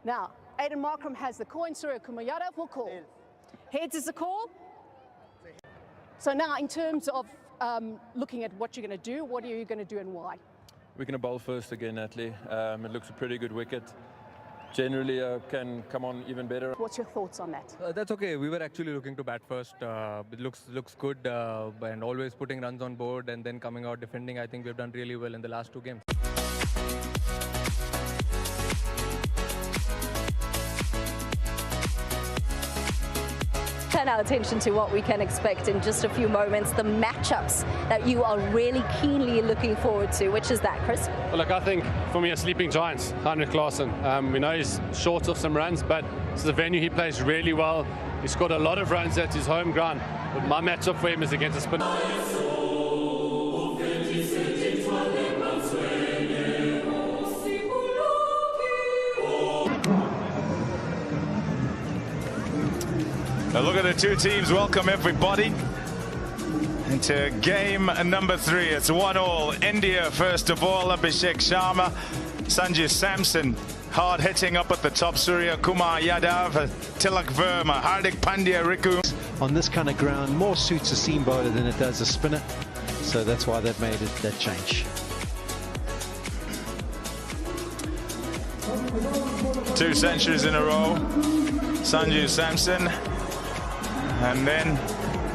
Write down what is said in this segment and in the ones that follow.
Now, Aiden Markram has the call and Surya Kumayada will call. Heads is the call. So now in terms of looking at what you're going to do, what are you going to do and why? We're going to bowl first again, Natalie. It looks a pretty good wicket. Generally can come on even better. What's your thoughts on that? That's okay. We were actually looking to bat first. It looks good and always putting runs on board and then coming out defending. I think we've done really well in the last two games. Turn our attention to what we can expect in just a few moments, the matchups that you are really keenly looking forward to. Which is that, Chris? Well, look, I think for me, a sleeping giants, Heinrich Klaasen. We know he's short of some runs, but this is a venue he plays really well. He scored a lot of runs at his home ground. But my matchup for him is against a spinner. A look at the two teams. Welcome everybody into game number 3. It's 1-1. India first of all. Abhishek Sharma, Sanju Samson hard hitting up at the top. Surya Kumar Yadav, Tilak Verma, Hardik Pandya, Riku. On this kind of ground, more suits a seam bowler than it does a spinner, so that's why they've made that change. 2 centuries in a row. Sanju Samson. And then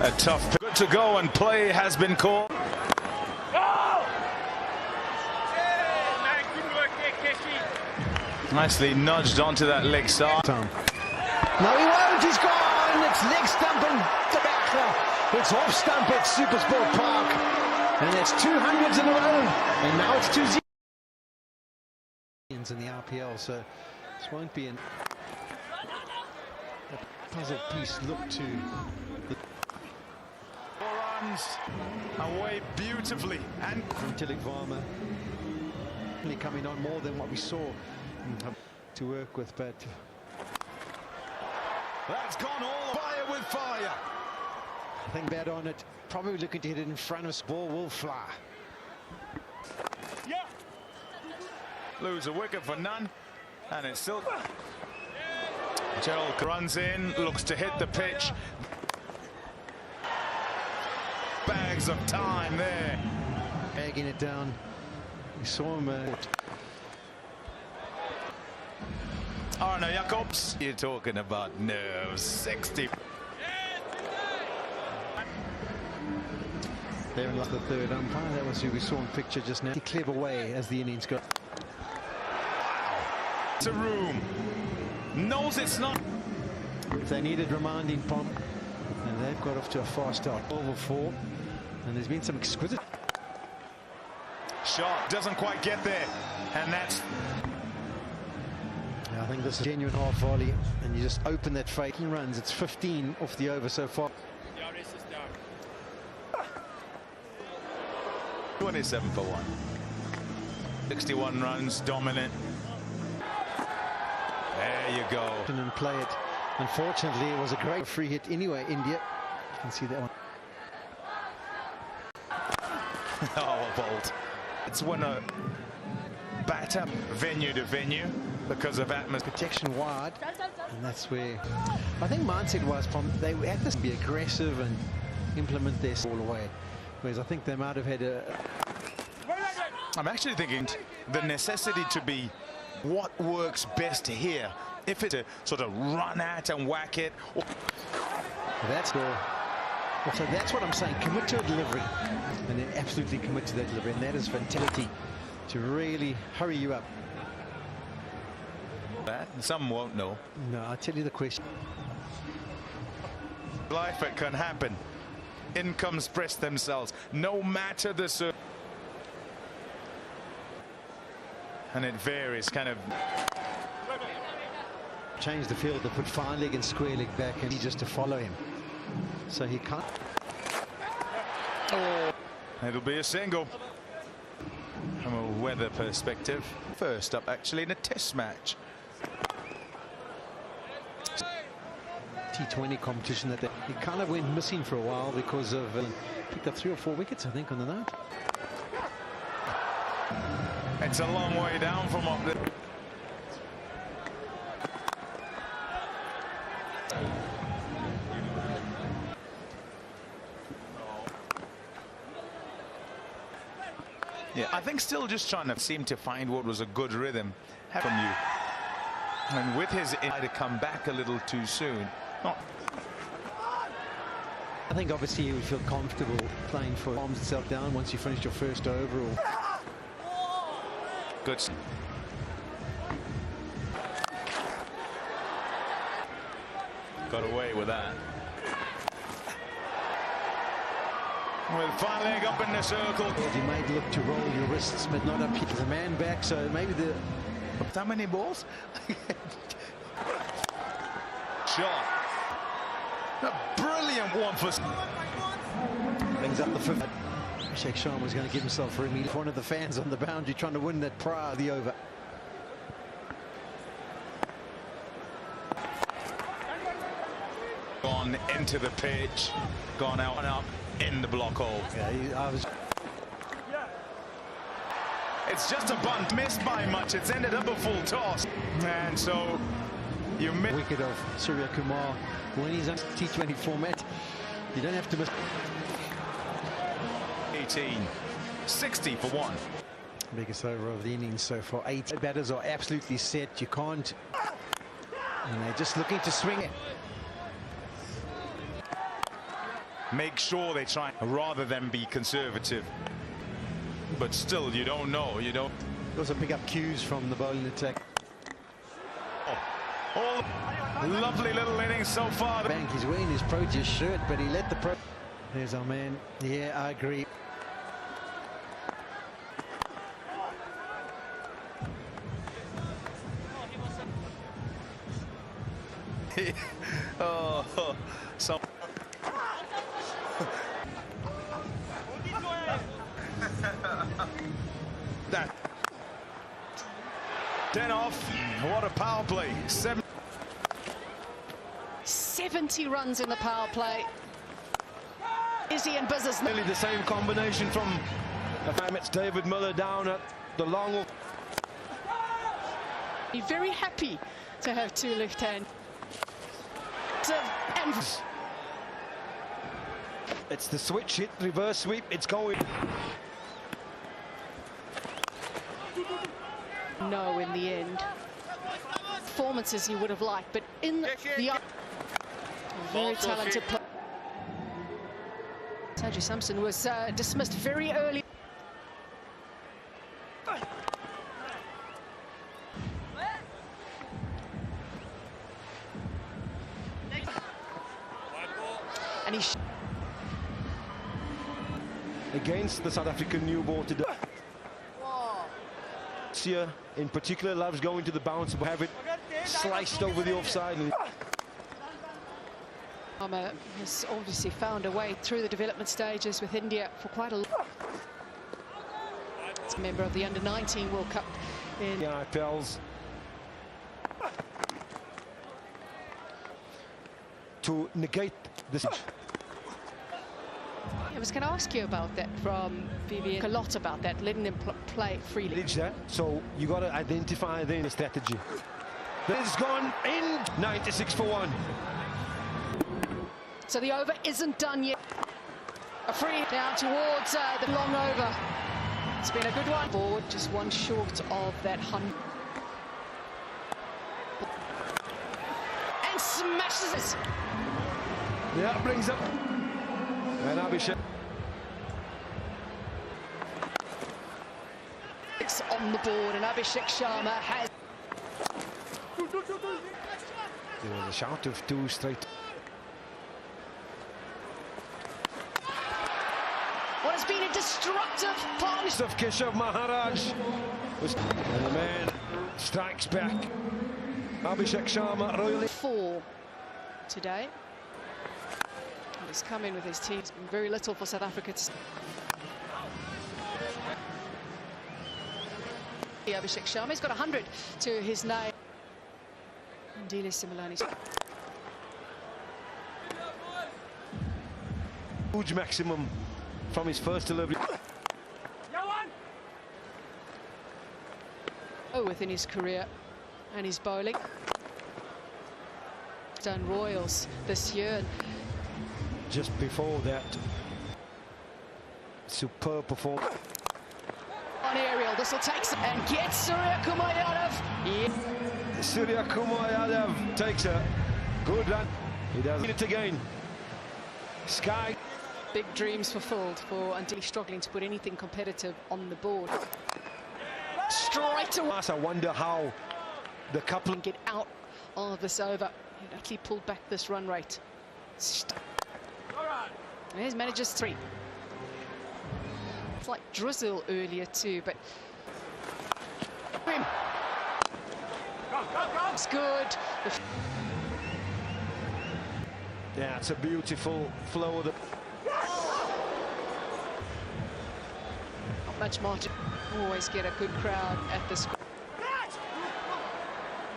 a tough good to go and play has been called. Nicely nudged onto that leg side. No, he won't. He's gone. It's leg stump and tobacco. It's off stump at Supersport Park. And that's 200s in a row. And now it's 2-0 in the RPL. So this won't be a puzzle piece. Look to the 4 runs away beautifully, and from Tilak Verma coming on more than what we saw to work with, but that's gone all fire with fire. I think bad on it, probably looking to hit it in front of us. Ball will fly. Yeah. Lose a wicket for none, and it's still. Gerald runs in, looks to hit the pitch. Bags of time there. Bagging it down. We saw him. Arno Jacobs. You're talking about nerves. 60. There in like the third umpire. That was who we saw in picture just now. Clever way as the innings go. It's a room. Knows it's not. If they needed reminding, Pom, and they've got off to a fast start. Over 4, and there's been some exquisite shot. Doesn't quite get there, and that's. I think this is a genuine half volley, and you just open that fake. He runs. It's 15 off the over so far. 27 for 1. 61 runs, dominant. There you go. And play it. Unfortunately, it was a great free hit anyway, India. You can see that one. Oh, a bolt. It's when a batter venue to venue because of atmosphere. Protection wide, and that's where I think mindset was from. They had to be aggressive and implement this all away. Whereas I think they might have had a. I'm actually thinking the necessity to be what works best here. If it's a sort of run at and whack it. That's all. So that's what I'm saying. Commit to a delivery, and then absolutely commit to that delivery, and that is fantastic to really hurry you up. That some won't know. No, I'll tell you the question. Life, it can happen. Incomes press themselves, no matter the. And it varies, kind of. Change the field to put fine leg and square leg back, and he just to follow him. So he can't. Oh, it'll be a single. From a weather perspective. First up, actually, in a test match. T20 competition that he kind of went missing for a while because of picked up 3 or 4 wickets, I think, on the night. It's a long way down from up there. Yeah, I think still just trying to seem to find what was a good rhythm from you. And with his to come back a little too soon. I think obviously you would feel comfortable playing for calms itself down once you finish your first over. Or good. Got away with that. With fine leg up in the circle. you might look to roll your wrists, but not up here. There's a man back, so maybe the... How many balls? Shot. A brilliant one for... Brings up the fifth. Sheikh Sharma was going to give himself for immediate. One of the fans on the boundary trying to win that prior to the over. Gone into the pitch, gone out and up in the block hole. Yeah, It's just a bunt, missed by much. It's ended up a full toss. And so you miss. Wicket of Surya Kumar when he's on T20 format. You don't have to miss. 18, 60 for one. Biggest over of the innings so far. 8 batters are absolutely set. You can't. And they're just looking to swing it. Make sure they try rather than be conservative. But still, you don't know. You don't. Also pick up cues from the bowling attack. Oh, lovely little innings so far. Bank, he's wearing his Proteus shirt, but he let the pro. There's our man. Yeah, I agree. Oh, so. That 10 off. What a power play. 70 runs in the power play. Izzy and business. Nearly the same combination from it's David Miller down at the long. Be very happy to have two left hand. And It's the switch hit, reverse sweep. It's going. no, in the end. Performances he would have liked, but in the very talented player. Sanju Samson was dismissed very early. And he Against the South African new ball today. Sia in particular loves going to the bounce, but have it sliced over the offside. has obviously found a way through the development stages with India for quite a long. It's a member of the Under-19 World Cup in IPLs. To negate this. I was going to ask you about that from Vivian. A lot about that, letting them play freely. So you got to identify the strategy. It's gone in. 96 for one. So the over isn't done yet. A free down towards the long over. It's been a good one. Forward, just one short of that 100. And smashes it. Yeah, brings up. And Abhishek. It's on the board, and Abhishek Sharma has. There was a shout of 2 straight. What has been a destructive partnership Of Keshav Maharaj. And the man strikes back. Abhishek Sharma royally. 4 today. He's come in with his team. It's been very little for South Africa to... Abhishek Sharma, he's got 100 to his name. Ndile Similani. Huge maximum from his first delivery. Within his career and his bowling. Done Royals this year. Just before that, superb performance. On aerial, this will take some and get Surya Kumar Yadav. Yeah. Surya Kumar Yadav takes a good run. He does it again. Sky. Big dreams fulfilled for Andy, struggling to put anything competitive on the board. Straight away. I wonder how the couple Get out of this over. He actually pulled back this run rate. There's managers 3. It's like drizzle earlier too, but it's good. Yeah, it's a beautiful flow of the. Not much margin. Always get a good crowd at this.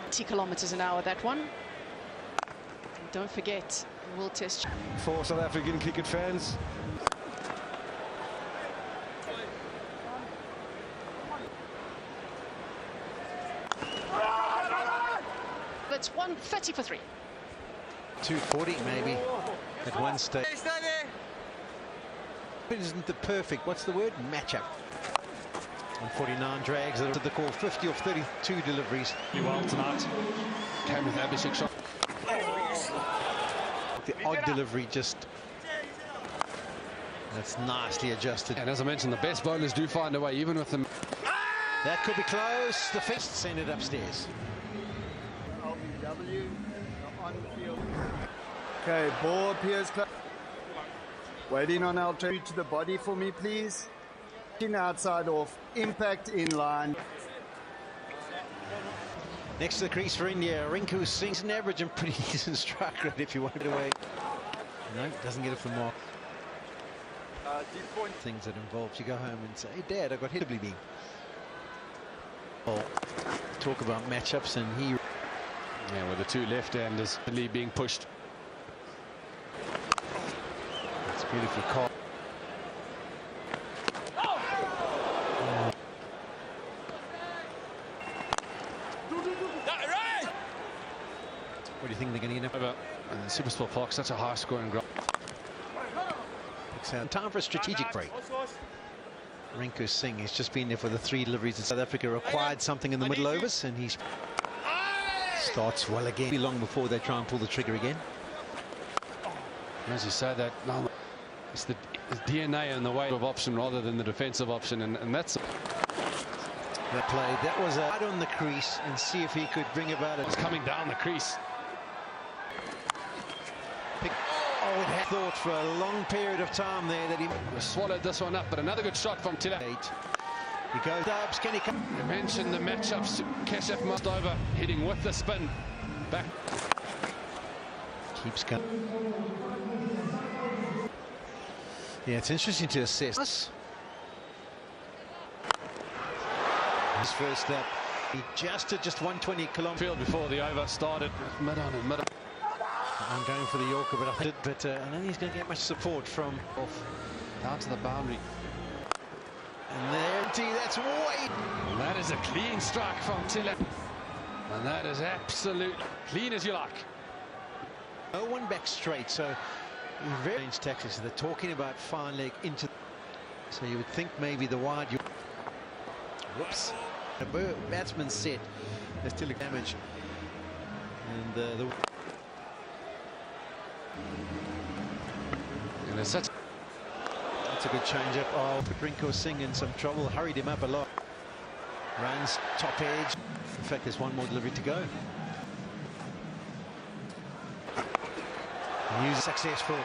20 kilometers an hour, that one. And don't forget, we'll test For South African cricket fans. That's 130 for 3. 240 maybe at one stage. It isn't the perfect, what's the word? Matchup. 149 drags to the call, 50 off 32 deliveries. Well tonight. Came with Abhishek shot. The odd delivery just. That's nicely adjusted. And as I mentioned, the best bowlers do find a way, even with them. That could be close. The fist sent it upstairs. Okay, ball appears close. Waiting on our trade to the body for me, please. In outside off, impact in line. Next to the crease for India, Rinku Singh's an average and pretty decent strike rate if you want it away. No, doesn't get it from Mark. Things that involves you go home and say, hey Dad, I got hit being. Well, talk about matchups and he. Yeah, with the 2 left-handers being pushed. It's beautifully caught. What do you think they're going to get Over Super Sport Park, such a high-scoring ground. Time for a strategic break. Rinku Singh has just been there for the 3 deliveries. South Africa required something in the middle overs, and he starts well again. Long before they try and pull the trigger again. As you say, that it's the DNA and the way of option rather than the defensive option, and that's. That play, that was right on the crease, and see if he could bring about it. It's coming down the crease. Oh, it had thought for a long period of time there that he Swallowed this one up, but another good shot from Tiller. He goes Dubs, can he come? You mentioned the matchups. Keshav must over, hitting with the spin. Back. Keeps going. Yeah, it's interesting to assess. His first step, he adjusted just 120 kilometers. Field before the over started. Mid on and mid on. I'm going for the Yorker, but I don't think he's going to get much support from off. Down to the boundary. And there, that's way. And that is a clean strike from Tiller. And that is absolute clean as you like. No one back straight, so very strange tactics. So they're talking about far leg into. So you would think maybe the wide. Whoops. The batsman set. There's still damage. And And it's such. That's a good change-up. Oh, put Rinku Singh in some trouble. Hurried him up a lot. Runs, top edge. In fact, there's one more delivery to go. News successful.